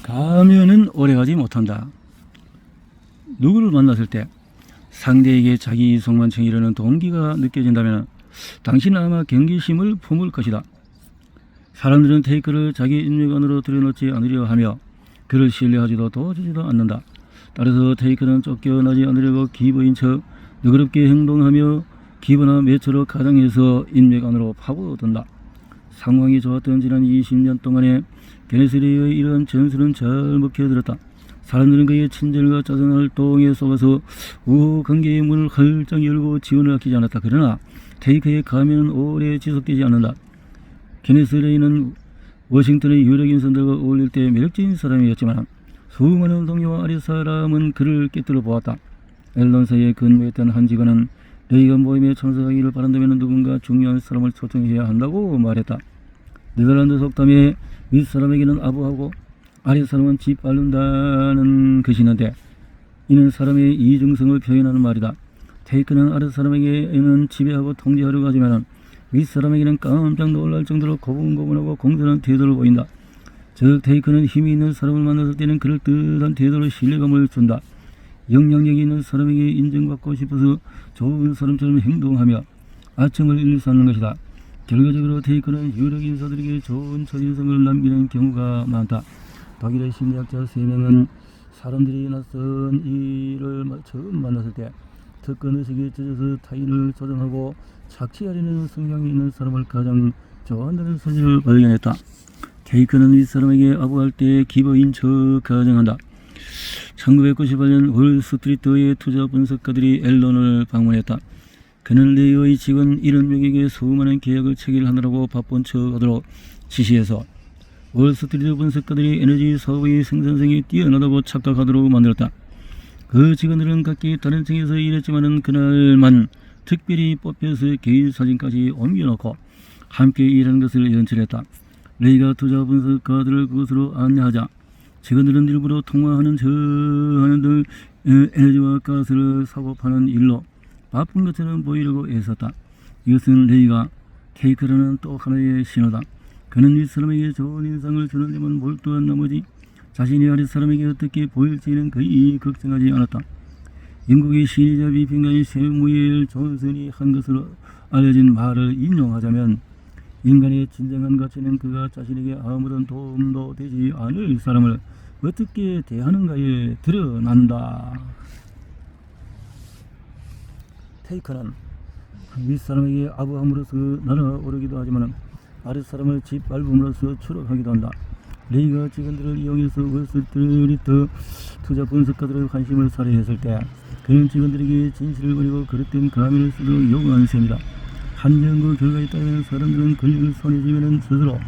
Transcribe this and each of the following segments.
가면은 오래가지 못한다. 누구를 만났을 때 상대에게 자기 이성만 챙기려는 동기가 느껴진다면 당신은 아마 경계심을 품을 것이다. 사람들은 테이크를 자기 인맥 안으로 들여놓지 않으려 하며 그를 신뢰하지도 도와주지도 않는다. 따라서 테이크는 쫓겨나지 않으려고 기부인 척 너그럽게 행동하며 기부나 매처로 가장해서 인맥 안으로 파고든다. 상황이 좋았던 지난 20년 동안에 게네스리의 이러한 전술은 잘 먹혀들었다. 사람들은 그의 친절과 짜증 활동에 속아서 우호 관계의 문을 활짝 열고 지원을 아끼지 않았다. 그러나 테이크의 가면은 오래 지속되지 않는다. 게네스리는 워싱턴의 유력 인사들과 어울릴 때 매력적인 사람이었지만 수많은 동료와 아랫사람은 그를 깨뜨려 보았다. 앨런사에 근무했던 한 직원은 레이건 모임에 참석하기를 바란다면 누군가 중요한 사람을 초청해야 한다고 말했다. 네덜란드 속담에 윗사람에게는 아부하고 아랫사람은 짓밟는다는 것이 있는데 이는 사람의 이중성을 표현하는 말이다. 테이크는 아랫사람에게는 지배하고 통제하려고 하지만 윗사람에게는 깜짝 놀랄 정도로 고분고분하고 공손한 태도를 보인다. 즉 테이크는 힘이 있는 사람을 만났을 때는 그럴 듯한 태도로 신뢰감을 준다. 영향력이 있는 사람에게 인정받고 싶어서 좋은 사람처럼 행동하며 아첨을 일삼는 것이다. 결과적으로 테이크는 유력 인사들에게 좋은 첫인상을 남기는 경우가 많다. 독일의 심리학자 3명은 사람들이 낯선 이를 처음 만났을 때 특권의식에 젖어서 타인을 조종하고 착취하려는 성향이 있는 사람을 가장 좋아한다는 사실을 발견했다. 테이크는 윗사람에게 아부할 때 기부인 척 가정한다. 1998년 월스트리트의 투자 분석가들이 앨런을 방문했다. 그는 레이의 직원 70명에게 수많은 계약을 체결하느라고 바쁜 척하도록 지시해서 월스트리트 분석가들이 에너지 사업의 생산성이 뛰어나다고 착각하도록 만들었다. 그 직원들은 각기 다른 층에서 일했지만 그날만 특별히 뽑혀서 개인 사진까지 옮겨놓고 함께 일하는 것을 연출했다. 레이가 투자 분석가들을 그곳으로 안내하자 직원들은 일부러 통화하는 하는 등 에너지와 가스를 사고 파는 일로 바쁜 것처럼 보이려고 애썼다. 이것은 레이가 테이크라는 또 하나의 신호다. 그는 윗사람에게 좋은 인상을 주는 데만 몰두한 나머지 자신이 아랫사람에게 어떻게 보일지는 거의 걱정하지 않았다. 영국의 시인이자 비평가인 세무엘 존슨이 한 것으로 알려진 말을 인용하자면 인간의 진정한 가치는 그가 자신에게 아무런 도움도 되지 않을 사람을 어떻게 대하는가에 드러난다. 테이크는 윗사람에게 아부함으로써 날아오르기도 하지만 아랫사람을 짓밟음으로써 추락하기도 한다. 레이가 직원들을 이용해서 월스트리트 투자 분석가들의 관심을 살해했을 때 그는 직원들에게 진실을 버리고 그릇된 가면을 쓰도록 요구한 셈이다. 한 연구 결과에 따르면 사람들은 권력을 손에 쥐면 스스로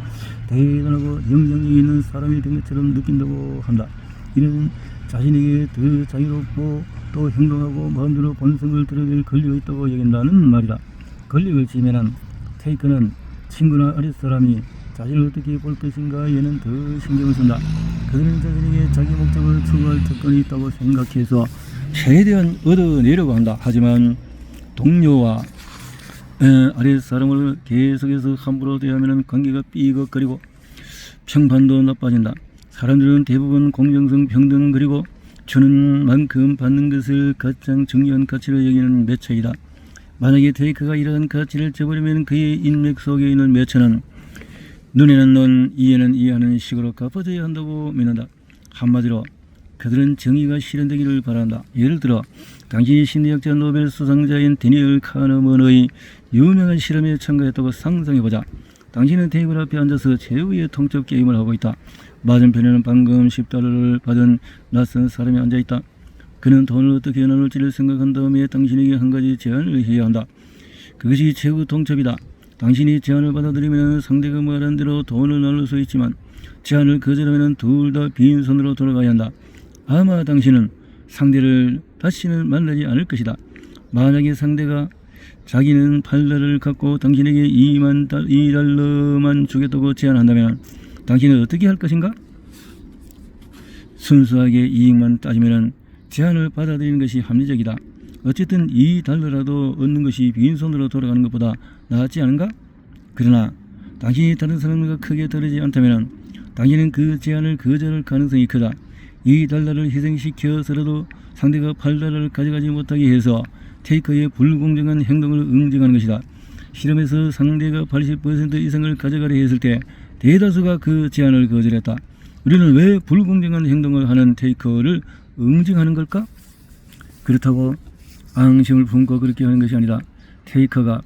대단하고 영향력이 있는 사람이 된 것처럼 느낀다고 한다. 이는 자신에게 더 자유롭고 또 행동하고 마음대로 본성을 드러낼 권력이 있다고 여긴다는 말이다. 권력을 쥐면 테이크는 친구나 아랫사람이 자신을 어떻게 볼 것인가에는 더 신경을 쓴다. 그들은 자신에게 자기 목적을 추구할 특권이 있다고 생각해서 최대한 얻어내려고 한다. 하지만 동료와 아랫사람을 계속해서 함부로 대하면 관계가 삐걱거리고 평판도 나빠진다. 사람들은 대부분 공정성, 평등 그리고 주는 만큼 받는 것을 가장 중요한 가치로 여기는 매체이다. 만약에 테이크가 이러한 가치를 저버리면 그의 인맥 속에 있는 매체는 눈에는 눈, 이에는 이하는 식으로 갚아져야 한다고 믿는다. 한마디로 그들은 정의가 실현되기를 바란다. 예를 들어 당신이 심리학자 노벨 수상자인 데니얼 카너먼의 유명한 실험에 참가했다고 상상해보자. 당신은 테이블 앞에 앉아서 최후의 통첩 게임을 하고 있다. 맞은편에는 방금 $10를 받은 낯선 사람이 앉아있다. 그는 돈을 어떻게 나눌지를 생각한 다음에 당신에게 한 가지 제안을 해야 한다. 그것이 최후 통첩이다. 당신이 제안을 받아들이면 상대가 말한 대로 돈을 나눌 수 있지만 제안을 거절하면 둘 다 빈손으로 돌아가야 한다. 아마 당신은 상대를 다시는 만나지 않을 것이다. 만약에 상대가 자기는 $8를 갖고 당신에게 $2만 주겠다고 제안한다면 당신은 어떻게 할 것인가? 순수하게 이익만 따지면 제안을 받아들이는 것이 합리적이다. 어쨌든 $2라도 얻는 것이 빈손으로 돌아가는 것보다 낫지 않은가? 그러나 당신이 다른 사람과 크게 다르지 않다면 당신은 그 제안을 거절할 가능성이 크다. $2를 희생시켜서라도 상대가 $8를 가져가지 못하게 해서 테이커의 불공정한 행동을 응징하는 것이다. 실험에서 상대가 80% 이상을 가져가려 했을 때 대다수가 그 제안을 거절했다. 우리는 왜 불공정한 행동을 하는 테이커를 응징하는 걸까? 그렇다고 앙심을 품고 그렇게 하는 것이 아니다. 테이커가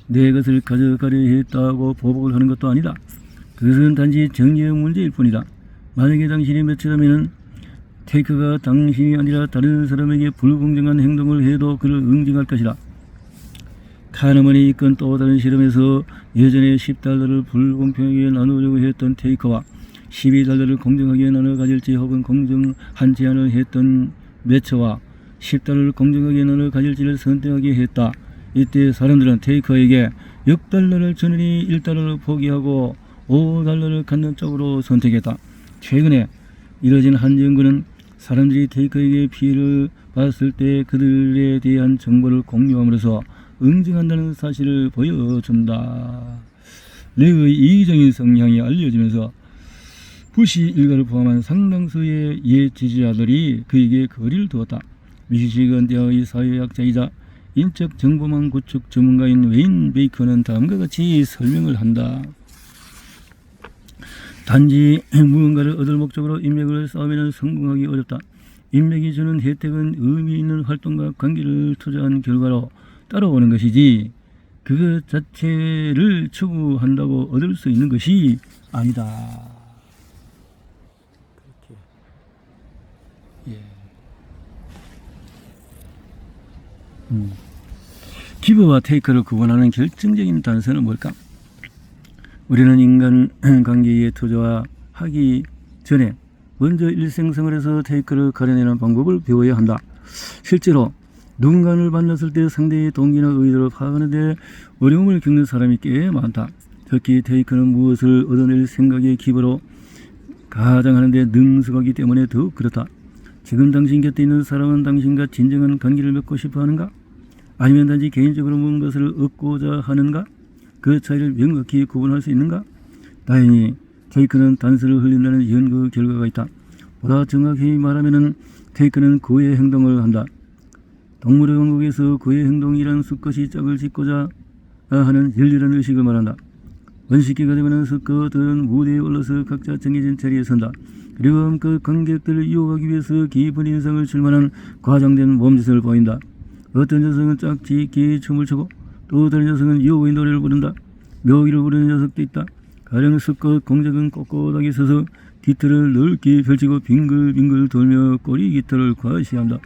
내 것을 가져가려 했다고 보복을 하는 것도 아니다. 그것은 단지 정의의 문제일 뿐이다. 만약에 당신이 맺히라면 테이커가 당신이 아니라 다른 사람에게 불공정한 행동을 해도 그를 응징할 것이다. 카너먼이 이끈 또 다른 실험에서 예전에 $10를 불공평하게 나누려고 했던 테이커와 $12를 공정하게 나눠 가질지 혹은 공정한 제안을 했던 매처와 $10를 공정하게 나눠 가질지를 선택하게 했다. 이때 사람들은 테이커에게 $6를 주느니 $1를 포기하고 $5를 갖는 쪽으로 선택했다. 최근에 이뤄진 한 연구는 사람들이 테이커에게 피해를 봤을 때 그들에 대한 정보를 공유함으로써 응징한다는 사실을 보여준다. 레의 이기적인 성향이 알려지면서 부시 일가를 포함한 상당수의 옛 지지자들이 그에게 거리를 두었다. 미시건 대학의 사회학자이자 인적 정보망 구축 전문가인 웨인 베이커는 다음과 같이 설명을 한다. 단지 무언가를 얻을 목적으로 인맥을 쌓으면 성공하기 어렵다. 인맥이 주는 혜택은 의미 있는 활동과 관계를 투자한 결과로 따라오는 것이지 그것 자체를 추구한다고 얻을 수 있는 것이 아니다. 그렇게. 기브와 테이크를 구분하는 결정적인 단서는 뭘까? 우리는 인간 관계에 투자하기 전에 먼저 일생생을 해서 테이크를 가려내는 방법을 배워야 한다. 실제로 누군가를 만났을 때 상대의 동기나 의도를 파악하는 데 어려움을 겪는 사람이 꽤 많다. 특히 테이크는 무엇을 얻어낼 생각의 기부로 가장하는 데 능숙하기 때문에 더욱 그렇다. 지금 당신 곁에 있는 사람은 당신과 진정한 관계를 맺고 싶어 하는가? 아니면 단지 개인적으로 무엇을 얻고자 하는가? 그 차이를 명확히 구분할 수 있는가? 다행히 테이크는 단서를 흘린다는 연구 결과가 있다. 보다 정확히 말하면 테이크는 고의 행동을 한다. 동물의 왕국에서 고의 행동이란 수컷이 짝을 짓고자 하는 열렬한 의식을 말한다. 번식기가 되면 수컷들은 무대에 올라서 각자 정해진 자리에 선다. 그리고 그 관객들을 유혹하기 위해서 깊은 인상을 줄 만한 과장된 몸짓을 보인다. 어떤 녀석은 짝짓기 춤을 추고 또 다른 녀석은 여우의 노래를 부른다. 묘기를 부르는 녀석도 있다. 가령 수컷 공작은 꼿꼿하게 서서 깃털을 넓게 펼치고 빙글빙글 돌며 꼬리 깃털을 과시한다.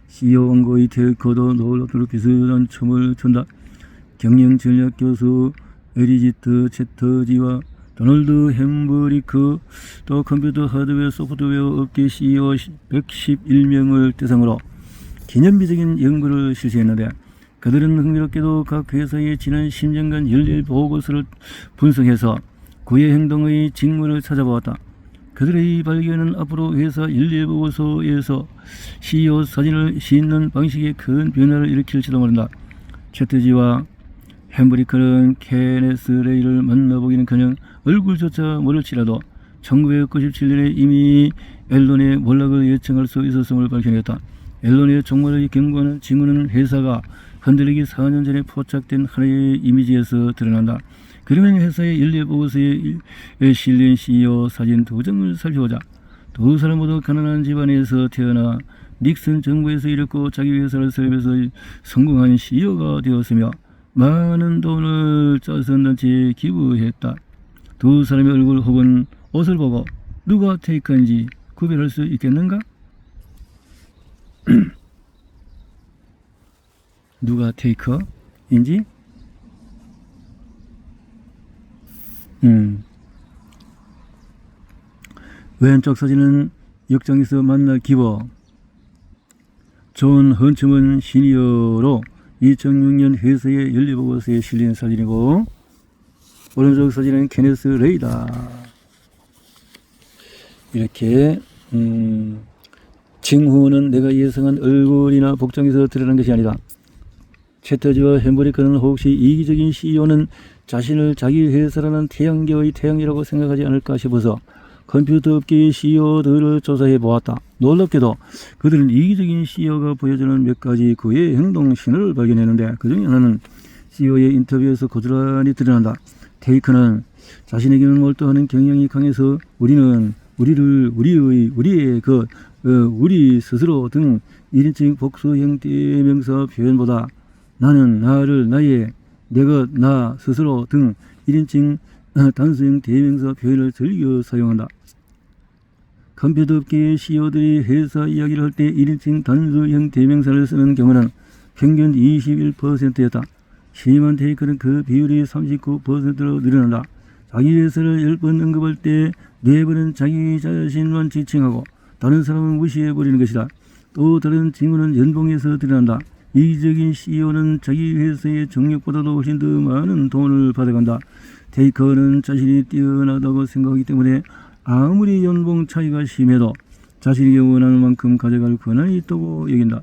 CEO 왕고의 테이커도 놀랍도록 비슷한 춤을 춘다. 경영 전략 교수 에리지트 채터지와 도널드 햄버리크 또 컴퓨터 하드웨어 소프트웨어 업계 CEO 111명을 대상으로 기념비적인 연구를 실시했는데 그들은 흥미롭게도 각 회사의 지난 10년간 열렬 보고서를 분석해서 그의 행동의 직무를 찾아보았다. 그들의 발견은 앞으로 회사 열렬 보고서에서 CEO 사진을 싣는 방식에 큰 변화를 일으킬지도 모른다. 채트지와 햄브리커는 케네스 레이를 만나보기는커녕 얼굴조차 모를지라도 1997년에 이미 앨런의 몰락을 예측할 수 있었음을 밝혀냈다. 앨런의 종말의 경고하는 징후는 회사가 흔들리기 4년 전에 포착된 하나의 이미지에서 드러난다. 그러면 회사의 연례 보고서에 실린 CEO 사진 2장을 살펴보자. 두 사람 모두 가난한 집안에서 태어나 닉슨 정부에서 일했고 자기 회사를 설립해서 성공한 CEO가 되었으며 많은 돈을 자선단체에 기부했다. 두 사람의 얼굴 혹은 옷을 보고 누가 테이크인지 구별할 수 있겠는가? 누가 테이커인지? 왼쪽 사진은 역장에서 만날 기버 존 헌츠먼 시니어로 2006년 회사의 연례보고서에 실린 사진이고 오른쪽 사진은 케네스 레이다. 이렇게 징후는 내가 예상한 얼굴이나 복장에서 드러난 것이 아니다. 채터지와 햄버리커는 혹시 이기적인 CEO는 자신을 자기 회사라는 태양계의 태양이라고 생각하지 않을까 싶어서 컴퓨터 업계의 CEO들을 조사해 보았다. 놀랍게도 그들은 이기적인 CEO가 보여주는 몇 가지 그의 행동 신호를 발견했는데 그 중에 하나는 CEO의 인터뷰에서 고스란히 드러난다. 테이크는 자신에게는 몰두하는 경향이 강해서 우리는 우리의 우리 스스로 등 1인칭 복수형 대명사 표현보다 나는 나를 나의 내가 나 스스로 등 1인칭 단수형 대명사 표현을 즐겨 사용한다. 컴퓨터 업계의 CEO들이 회사 이야기를 할 때 1인칭 단수형 대명사를 쓰는 경우는 평균 21%였다. 심한 테이크는 그 비율이 39%로 늘어난다. 자기 회사를 10번 언급할 때 4번은 자기 자신만 지칭하고 다른 사람은 무시해버리는 것이다. 또 다른 징후는 연봉에서 드러난다. 이기적인 CEO는 자기 회사의 정력보다도 훨씬 더 많은 돈을 받아간다. 테이커는 자신이 뛰어나다고 생각하기 때문에 아무리 연봉 차이가 심해도 자신이 원하는 만큼 가져갈 권한이 있다고 여긴다.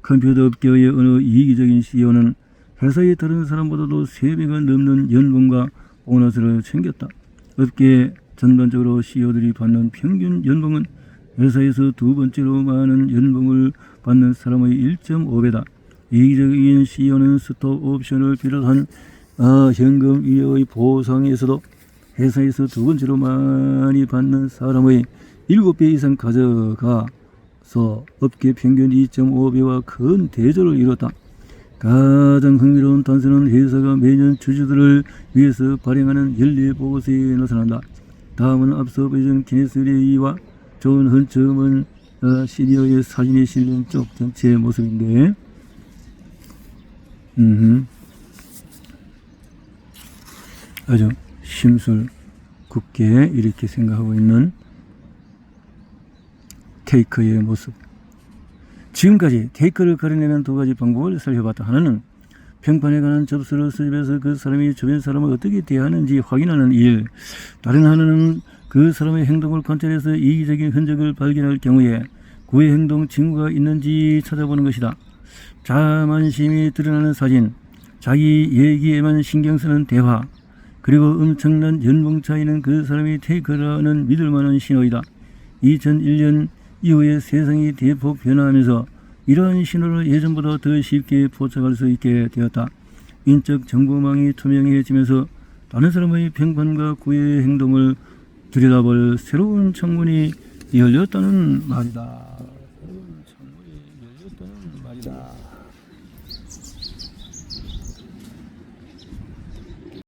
컴퓨터 업계의 어느 이기적인 CEO는 회사의 다른 사람보다도 3배가 넘는 연봉과 보너스를 챙겼다. 업계 전반적으로 CEO들이 받는 평균 연봉은 회사에서 두 번째로 많은 연봉을 받는 사람의 1.5배다. 이기적인 CEO는 스톡 옵션을 비롯한 현금 이외의 보상에서도 회사에서 두 번째로 많이 받는 사람의 7배 이상 가져가서 업계 평균 2.5배와 큰 대조를 이뤘다. 가장 흥미로운 단서는 회사가 매년 주주들을 위해서 발행하는 연례보고서에 나타난다. 다음은 앞서 보여준 기네스 레이와 존 헌츠먼 시니어의 사진이 실린 쪽 전체의 모습인데 아주 심술 굳게 이렇게 생각하고 있는 테이커의 모습. 지금까지 테이커를 가려내는 두 가지 방법을 살펴봤다. 하나는 평판에 관한 접수를 수집해서 그 사람이 주변 사람을 어떻게 대하는지 확인하는 일. 다른 하나는 그 사람의 행동을 관찰해서 이기적인 흔적을 발견할 경우에 그의 행동 징후가 있는지 찾아보는 것이다. 자만심이 드러나는 사진, 자기 얘기에만 신경 쓰는 대화, 그리고 엄청난 연봉 차이는 그 사람이 테이커라는 믿을만한 신호이다. 2001년 이후에 세상이 대폭 변화하면서 이러한 신호를 예전보다 더 쉽게 포착할 수 있게 되었다. 인적 정보망이 투명해지면서 다른 사람의 평판과 그의 행동을 들여다볼 새로운 창문이 열렸다는 말이다.